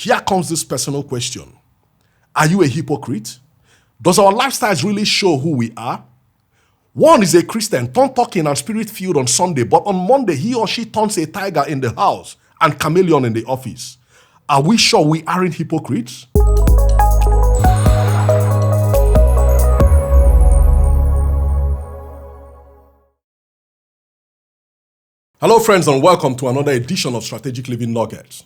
Here comes this personal question. Are you a hypocrite? Does our lifestyles really show who we are? One is a Christian, tongue-talking and spirit-filled on Sunday, but on Monday he or she turns a tiger in the house and chameleon in the office. Are we sure we aren't hypocrites? Hello friends, and welcome to another edition of Strategic Living Nuggets.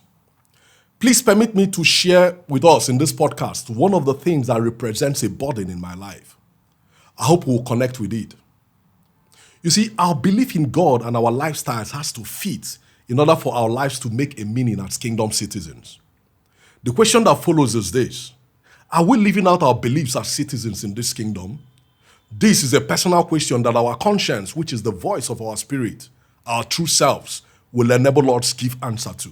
Please permit me to share with us in this podcast one of the things that represents a burden in my life. I hope we'll connect with it. You see, our belief in God and our lifestyles has to fit in order for our lives to make a meaning as kingdom citizens. The question that follows is this: are we living out our beliefs as citizens in this kingdom? This is a personal question that our conscience, which is the voice of our spirit, our true selves, will enable us to give answer to.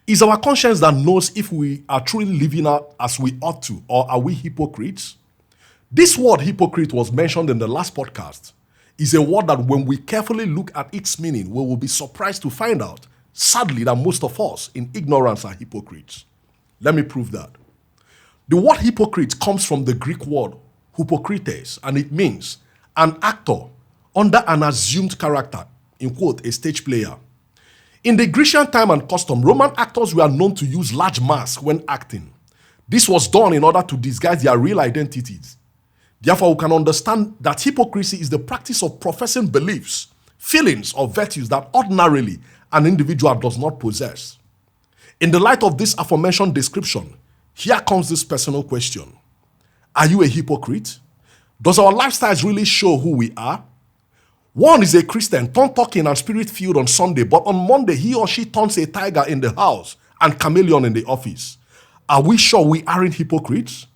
Is our conscience that knows if we are truly living out as we ought to, or are we hypocrites? This word hypocrite was mentioned in the last podcast. It's a word that when we carefully look at its meaning, we will be surprised to find out, sadly, that most of us in ignorance are hypocrites. Let me prove that. The word hypocrite comes from the Greek word hypokrites, and it means an actor under an assumed character, in quote, a stage player. In the Grecian time and custom, Roman actors were known to use large masks when acting. This was done in order to disguise their real identities. Therefore, we can understand that hypocrisy is the practice of professing beliefs, feelings, or virtues that ordinarily an individual does not possess. In the light of this aforementioned description, here comes this personal question. Are you a hypocrite? Does our lifestyles really show who we are? One is a Christian, tongue-talking and spirit-filled on Sunday, but on Monday he or she turns a tiger in the house and chameleon in the office. Are we sure we aren't hypocrites?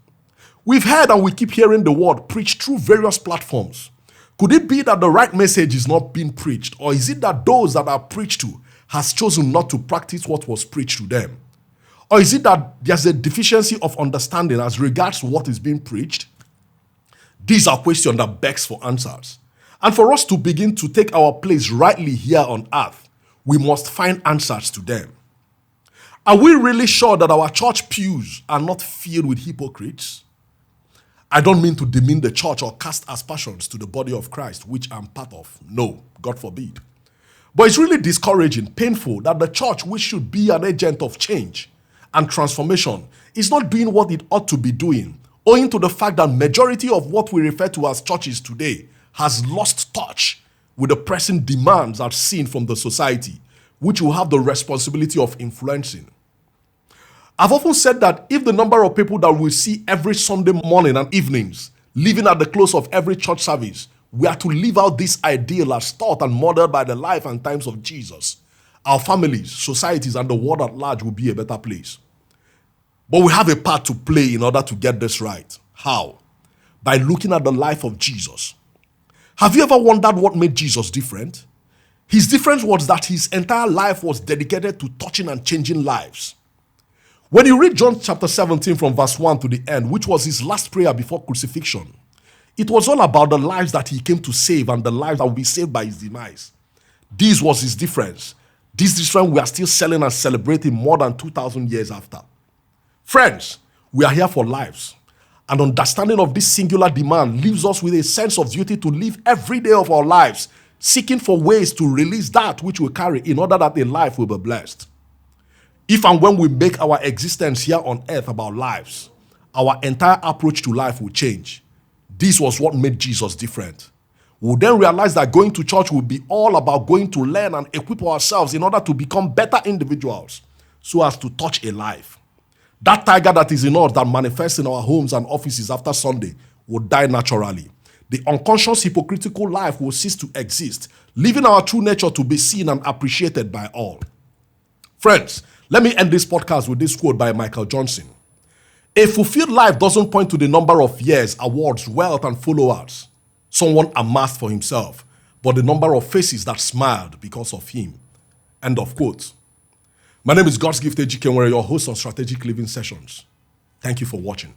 We've heard and we keep hearing the word preached through various platforms. Could it be that the right message is not being preached, or is it that those that are preached to has chosen not to practice what was preached to them? Or is it that there's a deficiency of understanding as regards to what is being preached? These are questions that begs for answers. And for us to begin to take our place rightly here on earth, we must find answers to them. Are we really sure that our church pews are not filled with hypocrites? I don't mean to demean the church or cast aspersions to the body of Christ, which I'm part of. No, God forbid. But it's really discouraging, painful that the church, which should be an agent of change and transformation, is not doing what it ought to be doing, owing to the fact that majority of what we refer to as churches today has lost touch with the pressing demands as seen from the society, which we have the responsibility of influencing. I've often said that if the number of people that we see every Sunday morning and evenings living at the close of every church service were to live out this ideal as taught and modeled by the life and times of Jesus, our families, societies, and the world at large will be a better place. But we have a part to play in order to get this right. How? By looking at the life of Jesus. Have you ever wondered what made Jesus different? His difference was that his entire life was dedicated to touching and changing lives. When you read John chapter 17 from verse 1 to the end, which was his last prayer before crucifixion, it was all about the lives that he came to save and the lives that will be saved by his demise. This was his difference. This difference we are still selling and celebrating more than 2,000 years after. Friends, we are here for lives. An understanding of this singular demand leaves us with a sense of duty to live every day of our lives, seeking for ways to release that which we carry in order that a life will be blessed. If and when we make our existence here on earth about lives, our entire approach to life will change. This was what made Jesus different. We'll then realize that going to church will be all about going to learn and equip ourselves in order to become better individuals so as to touch a life. That tiger that is in us that manifests in our homes and offices after Sunday will die naturally. The unconscious hypocritical life will cease to exist, leaving our true nature to be seen and appreciated by all. Friends, let me end this podcast with this quote by Michael Johnson. A fulfilled life doesn't point to the number of years, awards, wealth, and followers someone amassed for himself, but the number of faces that smiled because of him. End of quote. My name is God's Gift Ejike, your host on Strategic Living Sessions. Thank you for watching.